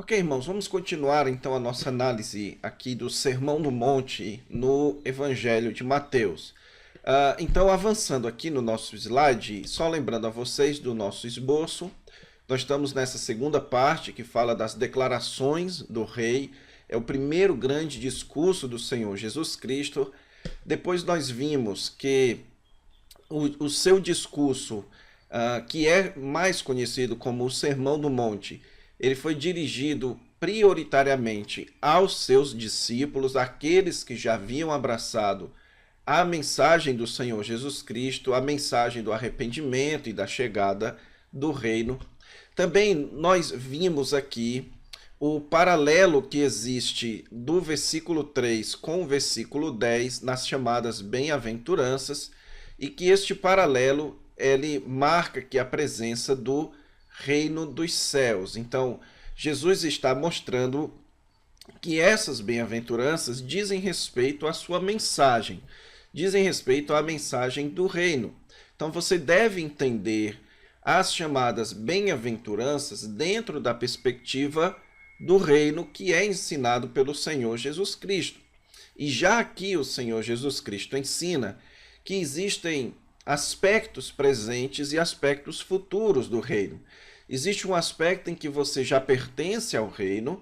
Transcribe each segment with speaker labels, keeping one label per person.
Speaker 1: Ok, irmãos, vamos continuar então a nossa análise aqui do Sermão do Monte no Evangelho de Mateus. Então, avançando aqui no nosso slide, só lembrando a vocês do nosso esboço, nós estamos nessa segunda parte que fala das declarações do rei, é o primeiro grande discurso do Senhor Jesus Cristo. Depois nós vimos que o seu discurso, que é mais conhecido como o Sermão do Monte, ele foi dirigido prioritariamente aos seus discípulos, aqueles que já haviam abraçado a mensagem do Senhor Jesus Cristo, a mensagem do arrependimento e da chegada do reino. Também nós vimos aqui o paralelo que existe do versículo 3 com o versículo 10 nas chamadas bem-aventuranças, e que este paralelo ele marca que a presença do reino dos céus. Então, Jesus está mostrando que essas bem-aventuranças dizem respeito à sua mensagem, dizem respeito à mensagem do reino. Então, você deve entender as chamadas bem-aventuranças dentro da perspectiva do reino que é ensinado pelo Senhor Jesus Cristo. E já aqui o Senhor Jesus Cristo ensina que existem aspectos presentes e aspectos futuros do reino. Existe um aspecto em que você já pertence ao reino,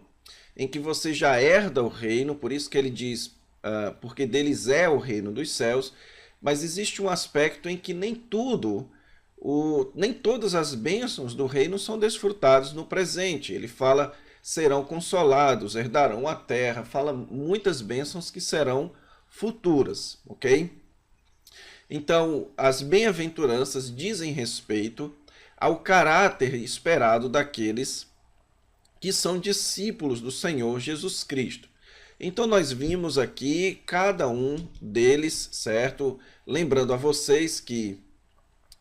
Speaker 1: em que você já herda o reino, por isso que ele diz, porque deles é o reino dos céus, mas existe um aspecto em que nem todas as bênçãos do reino são desfrutadas no presente. Ele fala, serão consolados, herdarão a terra, fala muitas bênçãos que serão futuras, ok? Então, as bem-aventuranças dizem respeito ao caráter esperado daqueles que são discípulos do Senhor Jesus Cristo. Então, nós vimos aqui cada um deles, certo? Lembrando a vocês que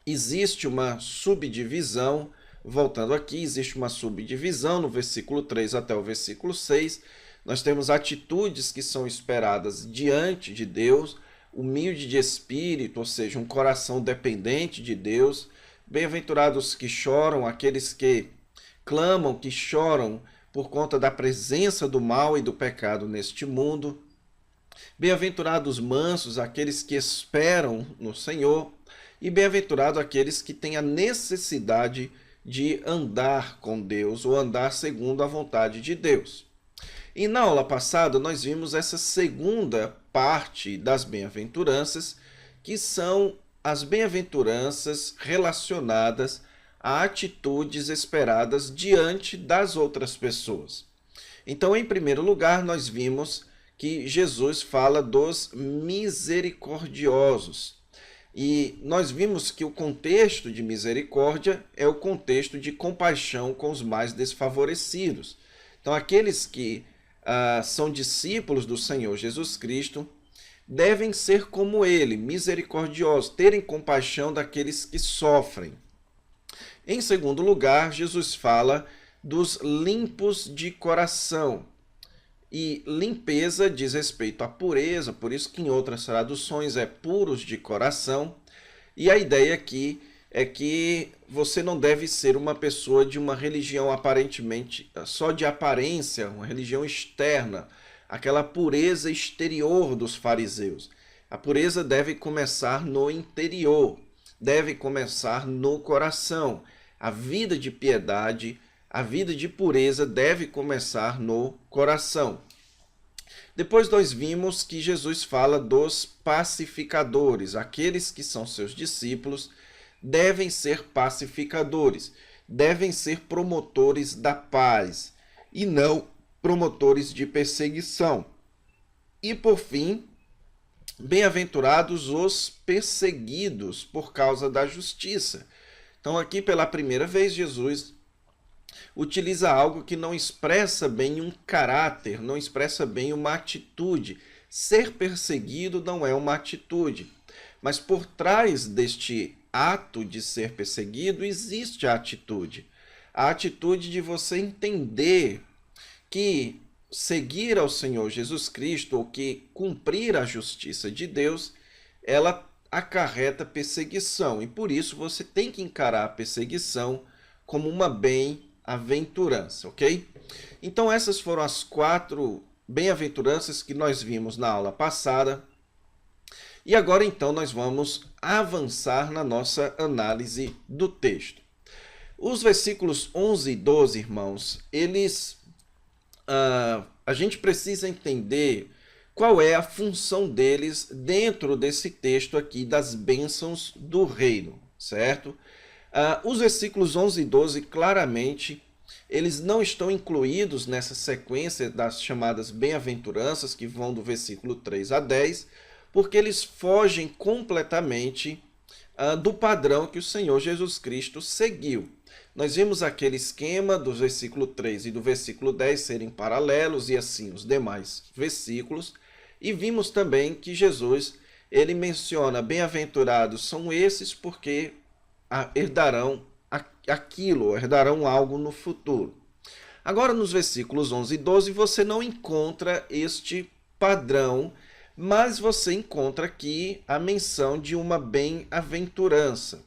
Speaker 1: existe uma subdivisão, voltando aqui, existe uma subdivisão no versículo 3 até o versículo 6. Nós temos atitudes que são esperadas diante de Deus, humilde de espírito, ou seja, um coração dependente de Deus. Bem-aventurados que choram, aqueles que clamam, que choram por conta da presença do mal e do pecado neste mundo. Bem-aventurados mansos, aqueles que esperam no Senhor. E bem-aventurados aqueles que têm a necessidade de andar com Deus, ou andar segundo a vontade de Deus. E na aula passada nós vimos essa segunda parte das bem-aventuranças, que são as bem-aventuranças relacionadas a atitudes esperadas diante das outras pessoas. Então, em primeiro lugar, nós vimos que Jesus fala dos misericordiosos. E nós vimos que o contexto de misericórdia é o contexto de compaixão com os mais desfavorecidos. Então, aqueles que são discípulos do Senhor Jesus Cristo devem ser como ele, misericordiosos, terem compaixão daqueles que sofrem. Em segundo lugar, Jesus fala dos limpos de coração. E limpeza diz respeito à pureza, por isso que em outras traduções é puros de coração. E a ideia aqui é que você não deve ser uma pessoa de uma religião aparentemente só de aparência, uma religião externa, aquela pureza exterior dos fariseus. A pureza deve começar no interior, deve começar no coração. A vida de piedade, a vida de pureza deve começar no coração. Depois nós vimos que Jesus fala dos pacificadores, aqueles que são seus discípulos devem ser pacificadores, devem ser promotores da paz e não promotores de perseguição. E por fim, bem-aventurados os perseguidos por causa da justiça. Então aqui pela primeira vez Jesus utiliza algo que não expressa bem um caráter, não expressa bem uma atitude. Ser perseguido não é uma atitude, mas por trás deste ato de ser perseguido existe a atitude de você entender que seguir ao Senhor Jesus Cristo, ou que cumprir a justiça de Deus, ela acarreta perseguição, e por isso você tem que encarar a perseguição como uma bem-aventurança. bem-aventurança, ok? Então essas foram as 4 bem-aventuranças que nós vimos na aula passada. E agora então nós vamos avançar na nossa análise do texto. Os versículos 11 e 12, irmãos, a gente precisa entender qual é a função deles dentro desse texto aqui das bênçãos do reino, certo? Os versículos 11 e 12, claramente, eles não estão incluídos nessa sequência das chamadas bem-aventuranças, que vão do versículo 3 a 10, porque eles fogem completamente do padrão que o Senhor Jesus Cristo seguiu. Nós vimos aquele esquema do versículo 3 e do versículo 10 serem paralelos e assim os demais versículos. E vimos também que Jesus, ele menciona, bem-aventurados são esses porque herdarão aquilo, herdarão algo no futuro. Agora nos versículos 11 e 12 você não encontra este padrão, mas você encontra aqui a menção de uma bem-aventurança.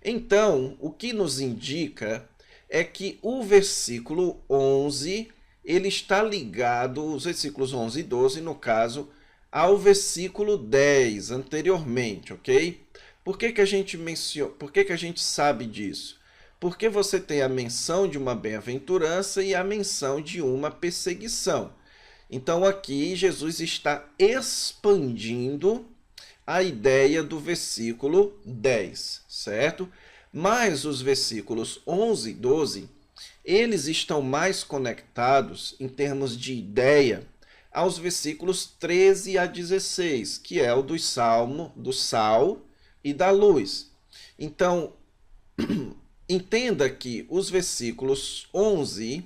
Speaker 1: Então, o que nos indica é que o versículo 11, ele está ligado, os versículos 11 e 12, no caso, ao versículo 10 anteriormente, ok? Por que a gente sabe disso? Porque você tem a menção de uma bem-aventurança e a menção de uma perseguição. Então, aqui, Jesus está expandindo a ideia do versículo 10, certo? Mas os versículos 11 e 12, eles estão mais conectados, em termos de ideia, aos versículos 13 a 16, que é o do sal e da luz. Então, entenda que os versículos 11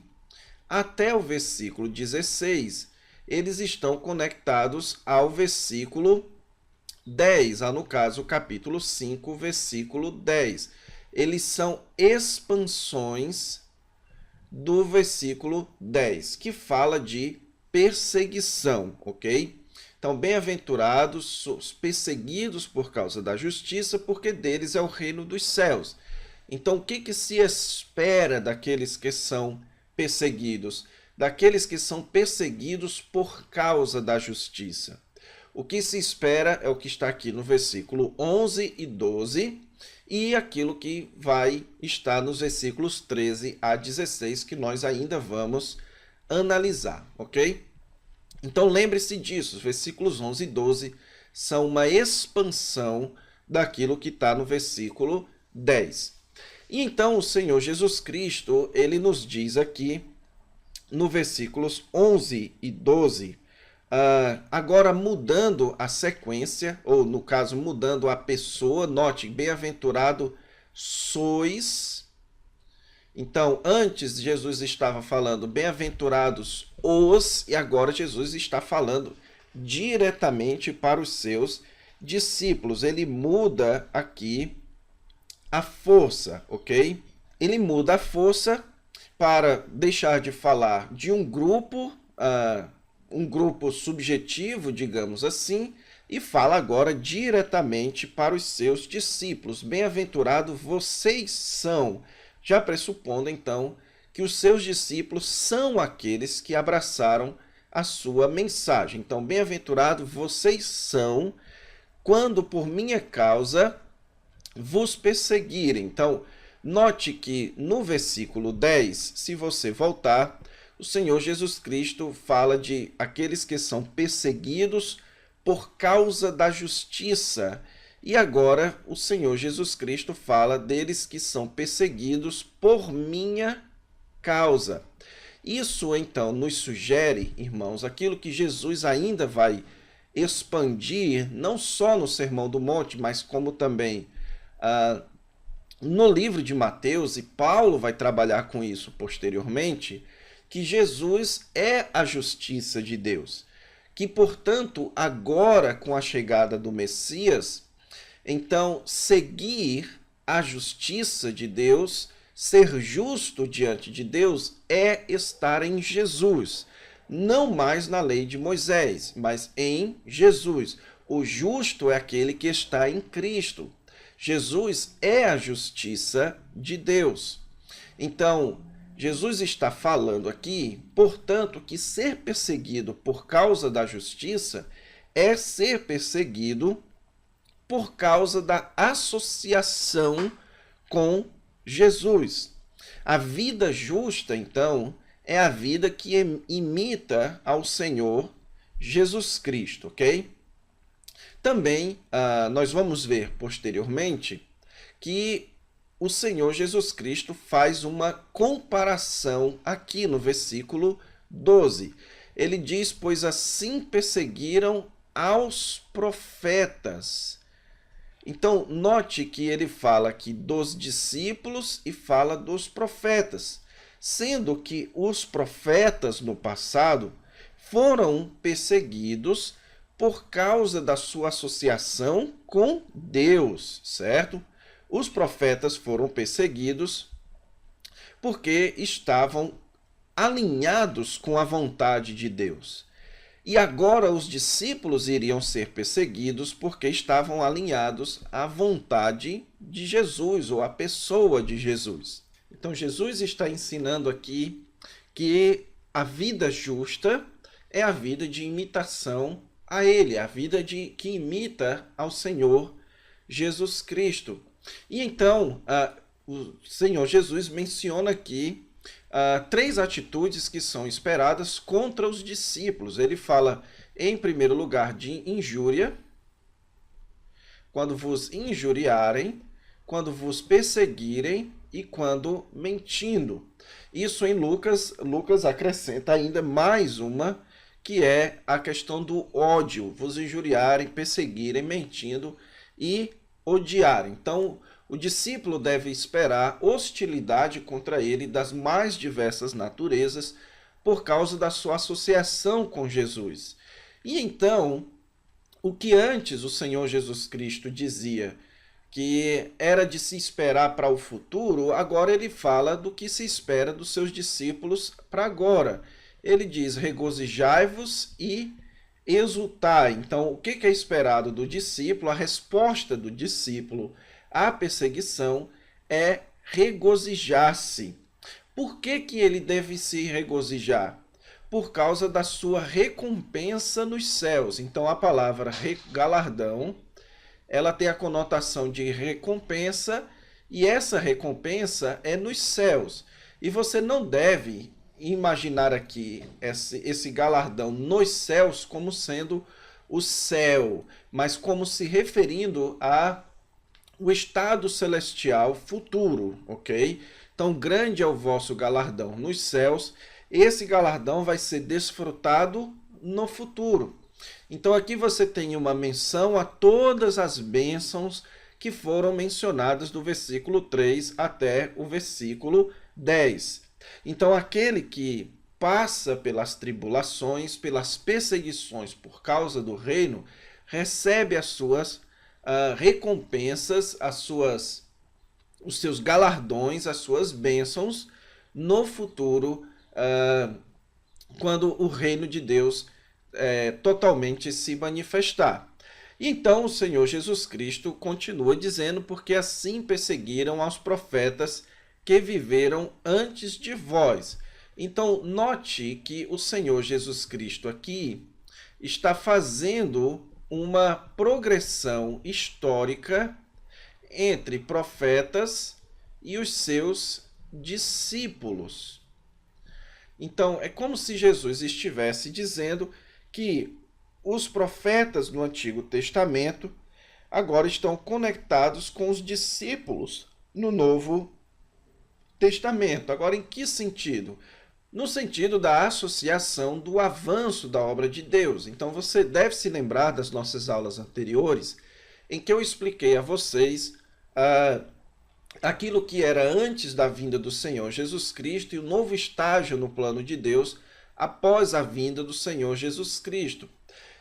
Speaker 1: até o versículo 16, eles estão conectados ao versículo 10, no caso, capítulo 5, versículo 10. Eles são expansões do versículo 10, que fala de perseguição, ok? Então, bem-aventurados os perseguidos por causa da justiça, porque deles é o reino dos céus. Então, o que se espera daqueles que são perseguidos? Daqueles que são perseguidos por causa da justiça. O que se espera é o que está aqui no versículo 11 e 12 e aquilo que vai estar nos versículos 13 a 16, que nós ainda vamos analisar, ok? Então lembre-se disso, os versículos 11 e 12 são uma expansão daquilo que está no versículo 10. E então o Senhor Jesus Cristo, ele nos diz aqui, no versículos 11 e 12, agora mudando a sequência, ou no caso mudando a pessoa, note, bem-aventurado sois. Então, antes Jesus estava falando bem-aventurados os, e agora Jesus está falando diretamente para os seus discípulos. Ele muda aqui a força, ok? Ele muda a força para deixar de falar de um grupo subjetivo, digamos assim, e fala agora diretamente para os seus discípulos. Bem-aventurado vocês são, já pressupondo então que os seus discípulos são aqueles que abraçaram a sua mensagem. Então, bem-aventurado vocês são quando por minha causa vos perseguirem. Então, note que no versículo 10, se você voltar, o Senhor Jesus Cristo fala de aqueles que são perseguidos por causa da justiça. E agora o Senhor Jesus Cristo fala deles que são perseguidos por minha causa. Isso, então, nos sugere, irmãos, aquilo que Jesus ainda vai expandir, não só no Sermão do Monte, mas como também no livro de Mateus, e Paulo vai trabalhar com isso posteriormente, que Jesus é a justiça de Deus. Que, portanto, agora, com a chegada do Messias, então, seguir a justiça de Deus, ser justo diante de Deus, é estar em Jesus. Não mais na lei de Moisés, mas em Jesus. O justo é aquele que está em Cristo. Jesus é a justiça de Deus. Então, Jesus está falando aqui, portanto, que ser perseguido por causa da justiça é ser perseguido por causa da associação com Jesus. A vida justa, então, é a vida que imita ao Senhor Jesus Cristo, ok? Também nós vamos ver posteriormente que o Senhor Jesus Cristo faz uma comparação aqui no versículo 12. Ele diz: pois assim perseguiram aos profetas. Então, note que ele fala aqui dos discípulos e fala dos profetas, sendo que os profetas no passado foram perseguidos por causa da sua associação com Deus, certo? Os profetas foram perseguidos porque estavam alinhados com a vontade de Deus. E agora os discípulos iriam ser perseguidos porque estavam alinhados à vontade de Jesus, ou à pessoa de Jesus. Então Jesus está ensinando aqui que a vida justa é a vida de imitação a Ele, a vida que imita ao Senhor Jesus Cristo. E então, o Senhor Jesus menciona aqui 3 atitudes que são esperadas contra os discípulos. Ele fala, em primeiro lugar, de injúria, quando vos injuriarem, quando vos perseguirem e quando mentindo. Isso em Lucas acrescenta ainda mais uma, que é a questão do ódio, vos injuriarem, perseguirem, mentindo e odiarem. Então, o discípulo deve esperar hostilidade contra ele das mais diversas naturezas por causa da sua associação com Jesus. E então, o que antes o Senhor Jesus Cristo dizia que era de se esperar para o futuro, agora ele fala do que se espera dos seus discípulos para agora. Ele diz: regozijai-vos e exultai. Então, o que é esperado do discípulo? A resposta do discípulo à perseguição é regozijar-se. Por que ele deve se regozijar? Por causa da sua recompensa nos céus. Então, a palavra galardão, ela tem a conotação de recompensa, e essa recompensa é nos céus. E você não deve imaginar aqui esse galardão nos céus como sendo o céu, mas como se referindo a o estado celestial futuro, ok? Então, grande é o vosso galardão nos céus. Esse galardão vai ser desfrutado no futuro. Então, aqui você tem uma menção a todas as bênçãos que foram mencionadas do versículo 3 até o versículo 10. Então, aquele que passa pelas tribulações, pelas perseguições por causa do reino, recebe as suas recompensas, os seus galardões, as suas bênçãos no futuro, quando o reino de Deus totalmente se manifestar. E então o Senhor Jesus Cristo continua dizendo: porque assim perseguiram aos profetas que viveram antes de vós. Então, note que o Senhor Jesus Cristo aqui está fazendo uma progressão histórica entre profetas e os seus discípulos. Então, é como se Jesus estivesse dizendo que os profetas do Antigo Testamento agora estão conectados com os discípulos no Novo Testamento. Agora, em que sentido? No sentido da associação do avanço da obra de Deus. Então, você deve se lembrar das nossas aulas anteriores, em que eu expliquei a vocês aquilo que era antes da vinda do Senhor Jesus Cristo e o novo estágio no plano de Deus após a vinda do Senhor Jesus Cristo.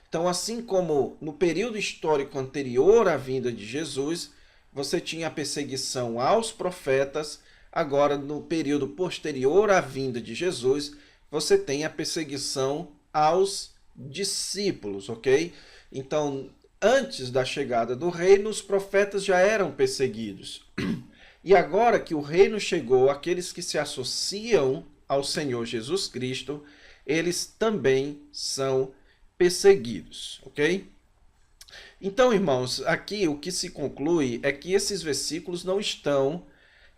Speaker 1: Então, assim como no período histórico anterior à vinda de Jesus, você tinha a perseguição aos profetas. Agora, no período posterior à vinda de Jesus, você tem a perseguição aos discípulos, ok? Então, antes da chegada do reino, os profetas já eram perseguidos. E agora que o reino chegou, aqueles que se associam ao Senhor Jesus Cristo, eles também são perseguidos, ok? Então, irmãos, aqui o que se conclui é que esses versículos não estão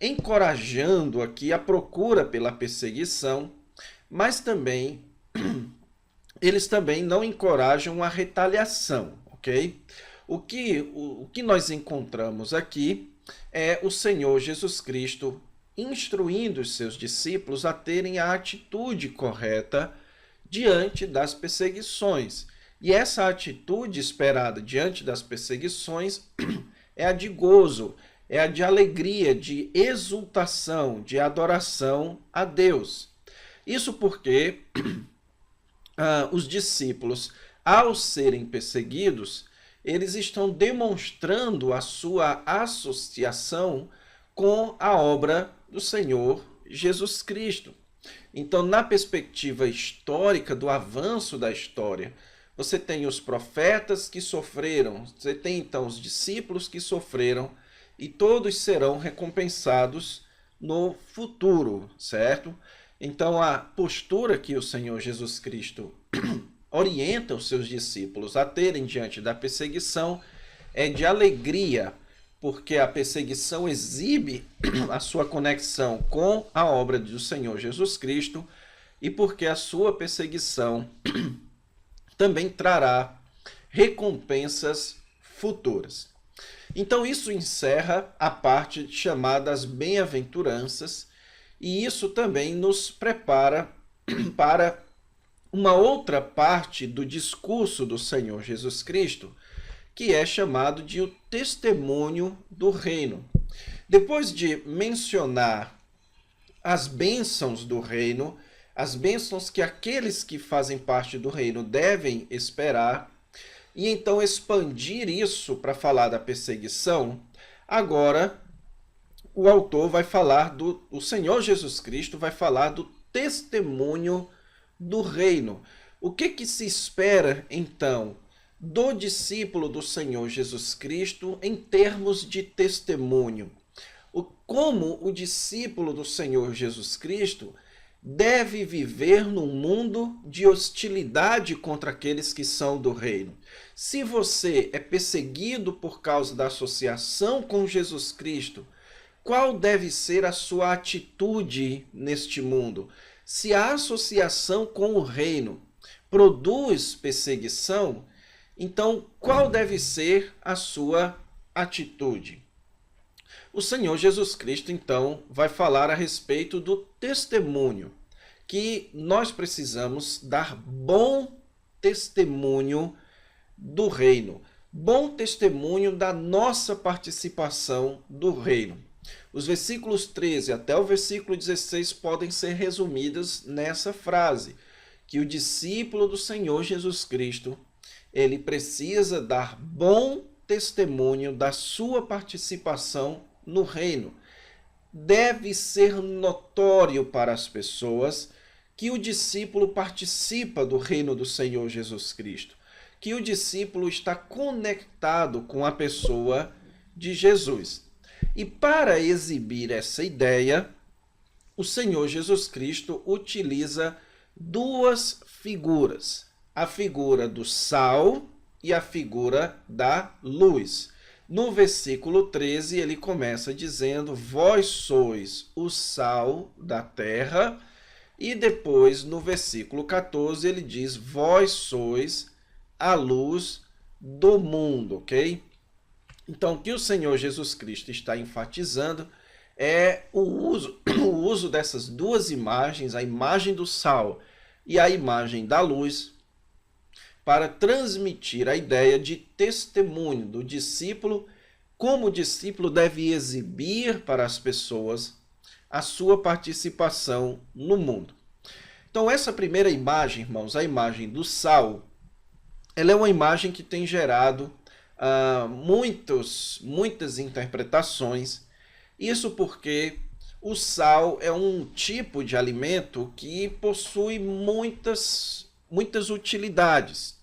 Speaker 1: encorajando aqui a procura pela perseguição, mas também eles também não encorajam a retaliação, ok? O que nós encontramos aqui é o Senhor Jesus Cristo instruindo os seus discípulos a terem a atitude correta diante das perseguições. E essa atitude esperada diante das perseguições é a de gozo, é a de alegria, de exultação, de adoração a Deus. Isso porque os discípulos, ao serem perseguidos, eles estão demonstrando a sua associação com a obra do Senhor Jesus Cristo. Então, na perspectiva histórica do avanço da história, você tem os profetas que sofreram, você tem então os discípulos que sofreram, e todos serão recompensados no futuro, certo? Então, a postura que o Senhor Jesus Cristo orienta os seus discípulos a terem diante da perseguição é de alegria, porque a perseguição exibe a sua conexão com a obra do Senhor Jesus Cristo e porque a sua perseguição também trará recompensas futuras. Então, isso encerra a parte chamada as bem-aventuranças, e isso também nos prepara para uma outra parte do discurso do Senhor Jesus Cristo, que é chamado de o testemunho do reino. Depois de mencionar as bênçãos do reino, as bênçãos que aqueles que fazem parte do reino devem esperar, e então expandir isso para falar da perseguição, agora o autor vai falar o Senhor Jesus Cristo vai falar do testemunho do reino. O que se espera, então, do discípulo do Senhor Jesus Cristo em termos de testemunho? Como o discípulo do Senhor Jesus Cristo deve viver num mundo de hostilidade contra aqueles que são do reino. Se você é perseguido por causa da associação com Jesus Cristo, qual deve ser a sua atitude neste mundo? Se a associação com o reino produz perseguição, então qual deve ser a sua atitude? O Senhor Jesus Cristo, então, vai falar a respeito do testemunho, que nós precisamos dar bom testemunho do reino, bom testemunho da nossa participação do reino. Os versículos 13 até o versículo 16 podem ser resumidos nessa frase, que o discípulo do Senhor Jesus Cristo, ele precisa dar bom testemunho da sua participação no reino. Deve ser notório para as pessoas que o discípulo participa do reino do Senhor Jesus Cristo, que o discípulo está conectado com a pessoa de Jesus. E para exibir essa ideia, o Senhor Jesus Cristo utiliza duas figuras, a figura do sal e a figura da luz. No versículo 13, ele começa dizendo: vós sois o sal da terra. E depois, no versículo 14, ele diz: vós sois a luz do mundo, ok? Então, o que o Senhor Jesus Cristo está enfatizando é o uso dessas duas imagens, a imagem do sal e a imagem da luz, para transmitir a ideia de testemunho do discípulo, como o discípulo deve exibir para as pessoas a sua participação no mundo. Então, essa primeira imagem, irmãos, a imagem do sal, ela é uma imagem que tem gerado muitas interpretações. Isso porque o sal é um tipo de alimento que possui muitas utilidades.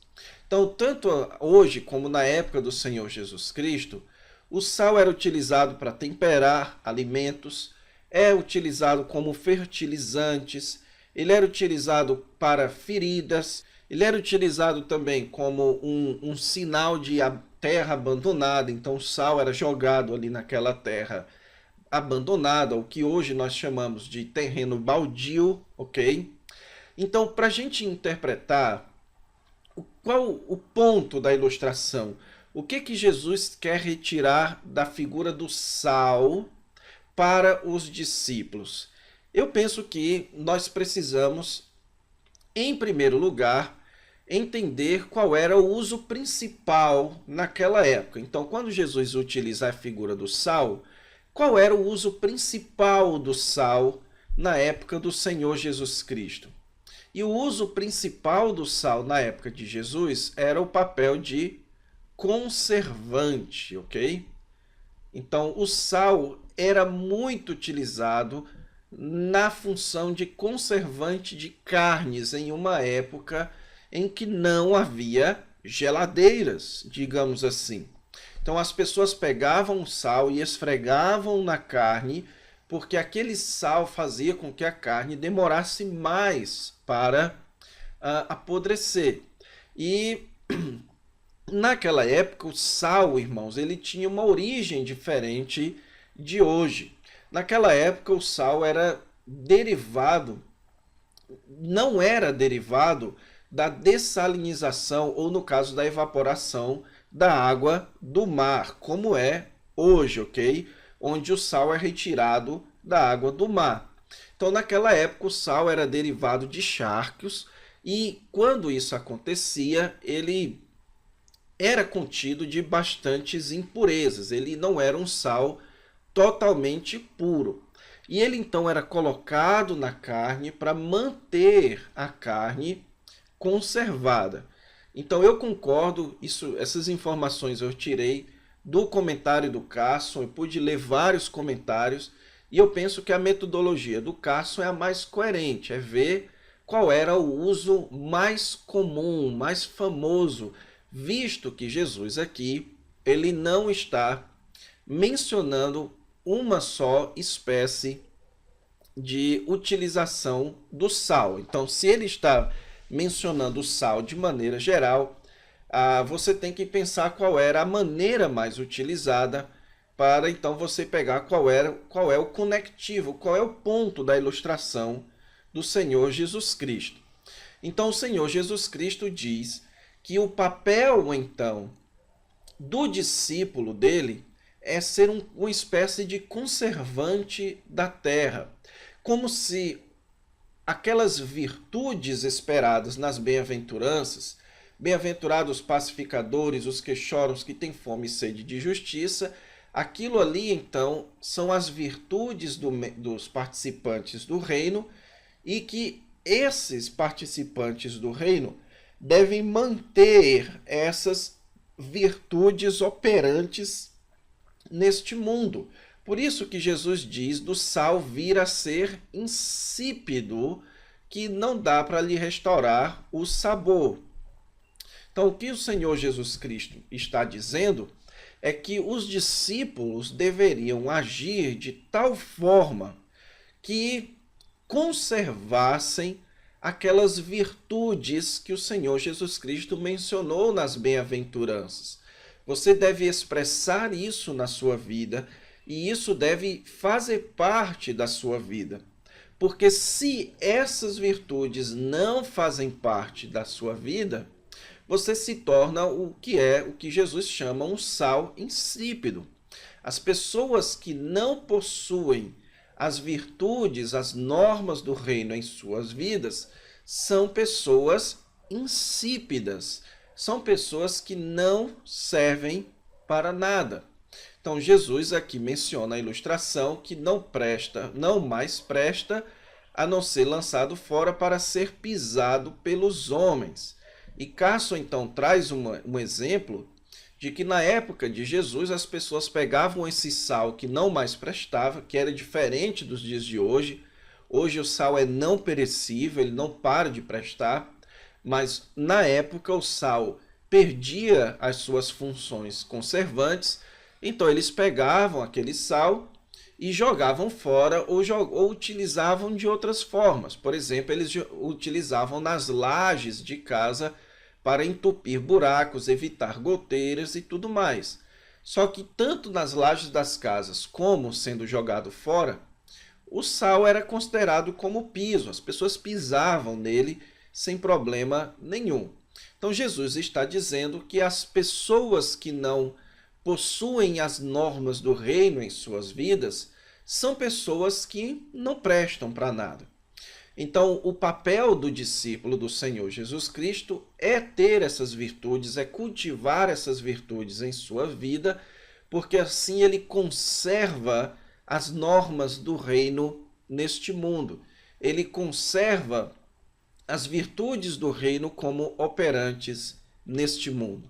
Speaker 1: Então, tanto hoje como na época do Senhor Jesus Cristo, O sal era utilizado para temperar alimentos, é utilizado como fertilizantes, ele era utilizado para feridas, ele era utilizado também como um sinal de terra abandonada. Então o sal era jogado ali naquela terra abandonada, o que hoje nós chamamos de terreno baldio, ok? Então, para a gente interpretar qual o ponto da ilustração, o que Jesus quer retirar da figura do sal para os discípulos? Eu penso que nós precisamos, em primeiro lugar, entender qual era o uso principal naquela época. Então, quando Jesus utiliza a figura do sal, qual era o uso principal do sal na época do Senhor Jesus Cristo? E o uso principal do sal na época de Jesus era o papel de conservante, ok? Então, o sal era muito utilizado na função de conservante de carnes em uma época em que não havia geladeiras, digamos assim. Então, as pessoas pegavam o sal e esfregavam na carne, porque aquele sal fazia com que a carne demorasse mais para apodrecer. E naquela época, o sal, irmãos, ele tinha uma origem diferente de hoje. Naquela época, o sal era derivado, não era derivado da dessalinização, ou no caso da evaporação da água do mar, como é hoje, ok? Onde o sal é retirado da água do mar. Então, naquela época, o sal era derivado de charcos, e quando isso acontecia, ele era contido de bastantes impurezas. Ele não era um sal totalmente puro. E ele então era colocado na carne para manter a carne conservada. Então eu concordo, essas informações eu tirei do comentário do Carson, eu pude ler vários comentários, e eu penso que a metodologia do Carson é a mais coerente, é ver qual era o uso mais comum, mais famoso, visto que Jesus aqui, ele não está mencionando uma só espécie de utilização do sal. Então, se ele está mencionando o sal de maneira geral, você tem que pensar qual era a maneira mais utilizada para então você pegar qual é o conectivo, qual é o ponto da ilustração do Senhor Jesus Cristo. Então, o Senhor Jesus Cristo diz que o papel, então, do discípulo dele é ser uma espécie de conservante da terra, como se aquelas virtudes esperadas nas bem-aventuranças, bem-aventurados os pacificadores, os que choram, os que têm fome e sede de justiça, aquilo ali, então, são as virtudes dos participantes do reino, e que esses participantes do reino devem manter essas virtudes operantes neste mundo. Por isso que Jesus diz do sal vir a ser insípido, que não dá para lhe restaurar o sabor. Então, o que o Senhor Jesus Cristo está dizendo é que os discípulos deveriam agir de tal forma que conservassem aquelas virtudes que o Senhor Jesus Cristo mencionou nas bem-aventuranças. Você deve expressar isso na sua vida, e isso deve fazer parte da sua vida. Porque se essas virtudes não fazem parte da sua vida, você se torna o que Jesus chama um sal insípido. As pessoas que não possuem as virtudes, as normas do reino em suas vidas, são pessoas insípidas, são pessoas que não servem para nada. Então Jesus aqui menciona a ilustração que não mais presta, a não ser lançado fora para ser pisado pelos homens. E Carson então traz um exemplo de que na época de Jesus as pessoas pegavam esse sal que não mais prestava, que era diferente dos dias de hoje. Hoje o sal é não perecível, ele não para de prestar, mas na época o sal perdia as suas funções conservantes Então eles pegavam aquele sal e jogavam fora ou utilizavam de outras formas. Por exemplo, eles utilizavam nas lajes de casa para entupir buracos, evitar goteiras e tudo mais. Só que tanto nas lajes das casas como sendo jogado fora, o sal era considerado como piso. As pessoas pisavam nele sem problema nenhum. Então Jesus está dizendo que as pessoas que não possuem as normas do reino em suas vidas são pessoas que não prestam para nada. Então, o papel do discípulo do Senhor Jesus Cristo é ter essas virtudes, é cultivar essas virtudes em sua vida, porque assim ele conserva as normas do reino neste mundo. Ele conserva as virtudes do reino como operantes neste mundo.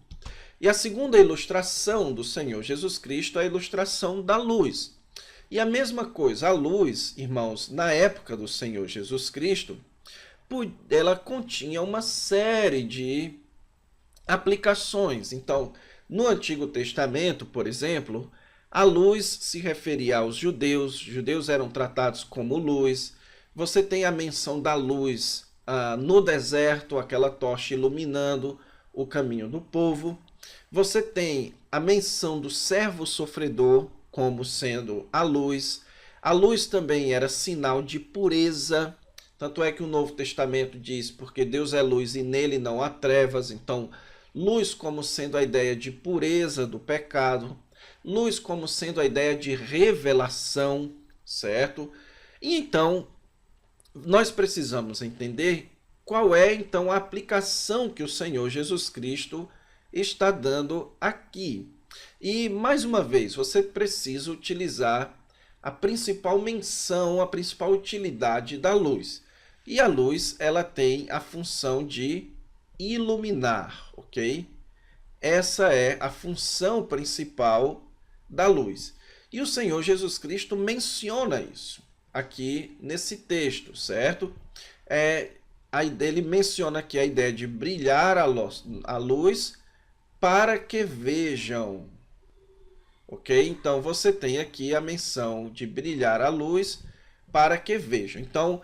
Speaker 1: E a segunda ilustração do Senhor Jesus Cristo é a ilustração da luz. E a mesma coisa, a luz, irmãos, na época do Senhor Jesus Cristo, ela continha uma série de aplicações. Então, no Antigo Testamento, por exemplo, a luz se referia aos judeus, os judeus eram tratados como luz. Você tem a menção da luz no deserto, aquela tocha iluminando o caminho do povo. Você tem a menção do servo sofredor como sendo a luz. A luz também era sinal de pureza. Tanto é que o Novo Testamento diz, porque Deus é luz e nele não há trevas. Então, luz como sendo a ideia de pureza do pecado. Luz como sendo a ideia de revelação, certo? E então, nós precisamos entender qual é então a aplicação que o Senhor Jesus Cristo está dando aqui. E, mais uma vez, você precisa utilizar a principal menção, a principal utilidade da luz. E a luz, ela tem a função de iluminar, ok? Essa é a função principal da luz. E o Senhor Jesus Cristo menciona isso aqui nesse texto, certo? Ele menciona aqui a ideia de brilhar a luz para que vejam. Ok? Então, você tem aqui a menção de brilhar a luz para que vejam. Então,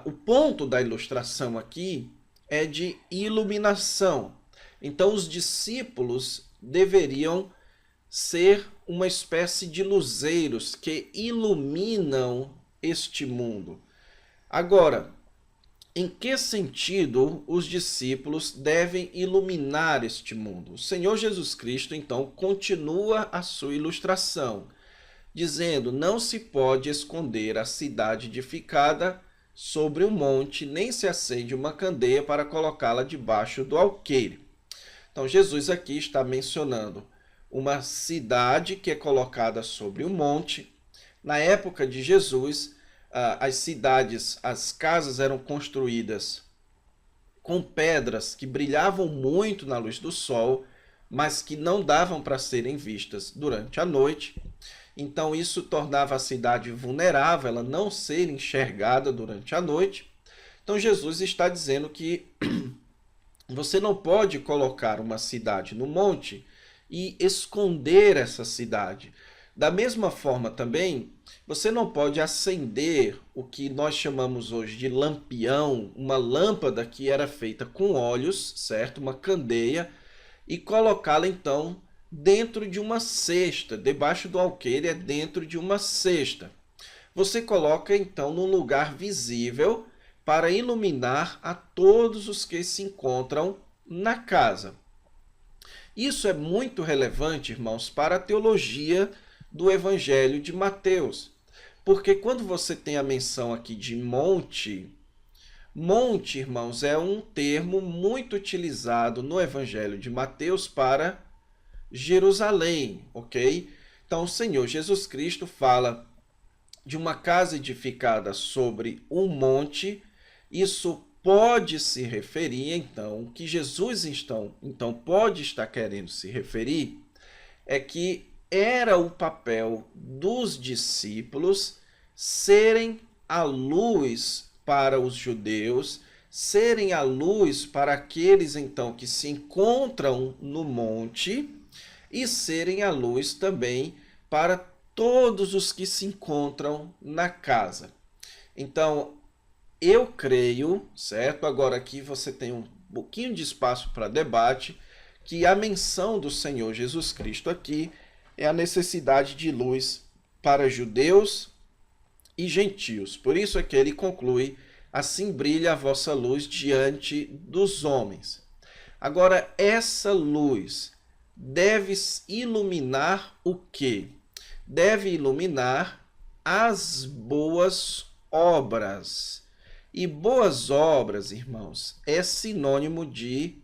Speaker 1: o ponto da ilustração aqui é de iluminação. Então, os discípulos deveriam ser uma espécie de luzeiros que iluminam este mundo. Agora, em que sentido os discípulos devem iluminar este mundo? O Senhor Jesus Cristo, então, continua a sua ilustração, dizendo: não se pode esconder a cidade edificada sobre um monte, nem se acende uma candeia para colocá-la debaixo do alqueire. Então, Jesus aqui está mencionando uma cidade que é colocada sobre um monte. Na época de Jesus, as cidades, as casas eram construídas com pedras que brilhavam muito na luz do sol, mas que não davam para serem vistas durante a noite. Então isso tornava a cidade vulnerável, ela não ser enxergada durante a noite. Então Jesus está dizendo que você não pode colocar uma cidade no monte e esconder essa cidade. Da mesma forma também, você não pode acender o que nós chamamos hoje de lampião, uma lâmpada que era feita com óleos, certo? Uma candeia, e colocá-la então dentro de uma cesta, debaixo do alqueire é dentro de uma cesta. Você coloca então num lugar visível para iluminar a todos os que se encontram na casa. Isso é muito relevante, irmãos, para a teologia do Evangelho de Mateus. Porque quando você tem a menção aqui de monte, monte, irmãos, é um termo muito utilizado no Evangelho de Mateus para Jerusalém, ok? Então, o Senhor Jesus Cristo fala de uma casa edificada sobre um monte. Isso pode se referir, então, o que Jesus então pode estar querendo se referir é que era o papel dos discípulos serem a luz para os judeus, serem a luz para aqueles então que se encontram no monte. e serem a luz também para todos os que se encontram na casa. Então, eu creio, certo? Agora aqui você tem um pouquinho de espaço para debate, que a menção do Senhor Jesus Cristo aqui é a necessidade de luz para judeus e gentios. Por isso é que ele conclui: assim brilha a vossa luz diante dos homens. Agora, essa luz deve iluminar o quê? Deve iluminar as boas obras. E boas obras, irmãos, é sinônimo de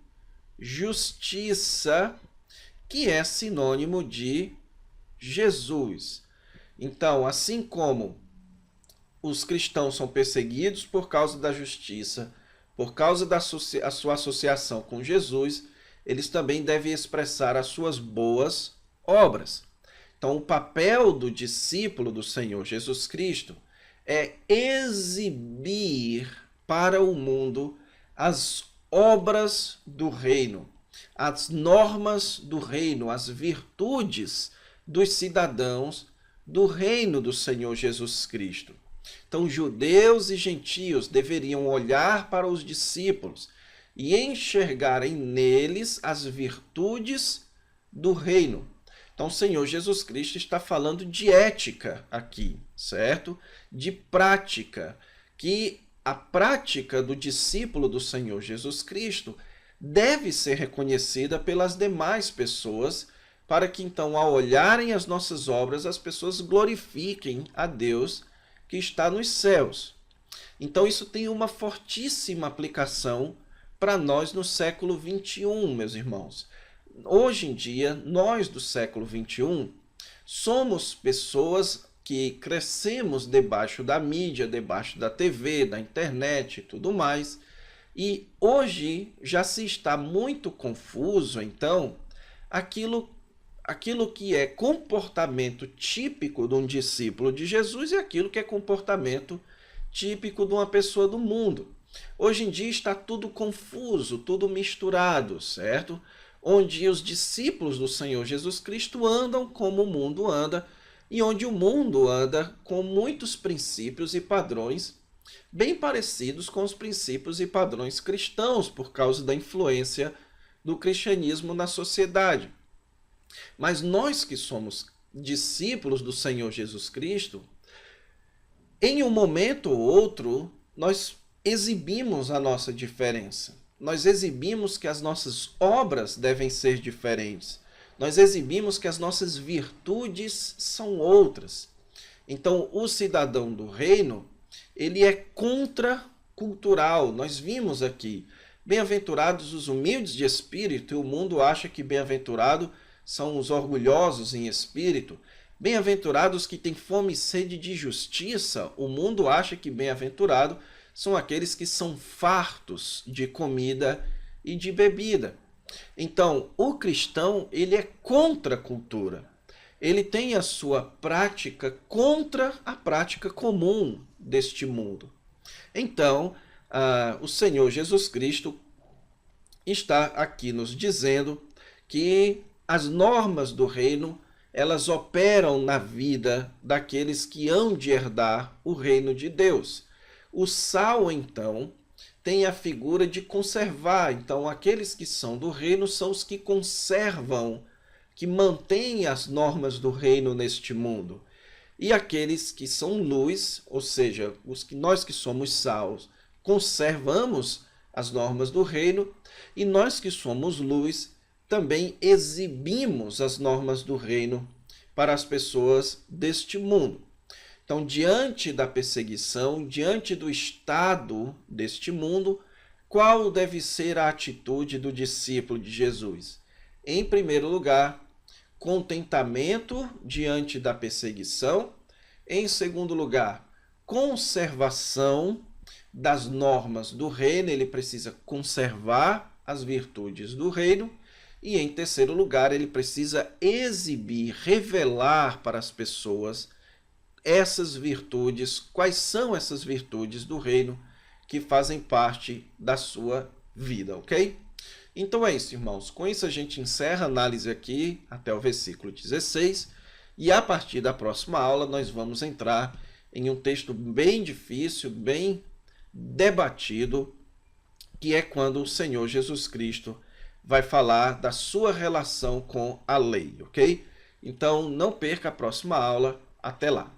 Speaker 1: justiça, que é sinônimo de Jesus. Então, assim como os cristãos são perseguidos por causa da justiça, por causa da sua associação com Jesus, eles também devem expressar as suas boas obras. Então, o papel do discípulo do Senhor Jesus Cristo é exibir para o mundo as obras do reino, as normas do reino, as virtudes dos cidadãos do reino do Senhor Jesus Cristo. Então, judeus e gentios deveriam olhar para os discípulos e enxergarem neles as virtudes do reino. Então, o Senhor Jesus Cristo está falando de ética aqui, certo? De prática, que a prática do discípulo do Senhor Jesus Cristo deve ser reconhecida pelas demais pessoas, para que então, ao olharem as nossas obras, as pessoas glorifiquem a Deus que está nos céus. Então, isso tem uma fortíssima aplicação para nós no século XXI, meus irmãos. Hoje em dia, nós do século XXI somos pessoas que crescemos debaixo da mídia, debaixo da TV, da internet e tudo mais. E hoje já se está muito confuso, então, aquilo que é comportamento típico de um discípulo de Jesus e aquilo que é comportamento típico de uma pessoa do mundo. Hoje em dia está tudo confuso, tudo misturado, certo? Onde os discípulos do Senhor Jesus Cristo andam como o mundo anda, e onde o mundo anda com muitos princípios e padrões bem parecidos com os princípios e padrões cristãos, por causa da influência do cristianismo na sociedade. Mas nós que somos discípulos do Senhor Jesus Cristo, em um momento ou outro, nós exibimos a nossa diferença. Nós exibimos que as nossas obras devem ser diferentes. Nós exibimos que as nossas virtudes são outras. Então, o cidadão do reino, ele é contracultural. Nós vimos aqui: bem-aventurados os humildes de espírito, e o mundo acha que bem-aventurado são os orgulhosos em espírito. Bem-aventurados que têm fome e sede de justiça, o mundo acha que bem-aventurado são aqueles que são fartos de comida e de bebida. Então, o cristão, ele é contra a cultura. Ele tem a sua prática contra a prática comum deste mundo. Então, o Senhor Jesus Cristo está aqui nos dizendo que as normas do reino, elas operam na vida daqueles que hão de herdar o reino de Deus. O sal, então, tem a figura de conservar. Então, aqueles que são do reino são os que conservam, que mantêm as normas do reino neste mundo. E aqueles que são luz, ou seja, nós que somos sal, conservamos as normas do reino, e nós que somos luz também exibimos as normas do reino para as pessoas deste mundo. Então, diante da perseguição, diante do estado deste mundo, qual deve ser a atitude do discípulo de Jesus? Em primeiro lugar, contentamento diante da perseguição. Em segundo lugar, conservação das normas do reino. Ele precisa conservar as virtudes do reino. E em terceiro lugar, ele precisa exibir, revelar para as pessoas essas virtudes. Quais são essas virtudes do reino que fazem parte da sua vida, ok? Então é isso, irmãos. Com isso a gente encerra a análise aqui até o versículo 16. E a partir da próxima aula nós vamos entrar em um texto bem difícil, bem debatido, que é quando o Senhor Jesus Cristo vai falar da sua relação com a lei, ok? Então não perca a próxima aula. Até lá!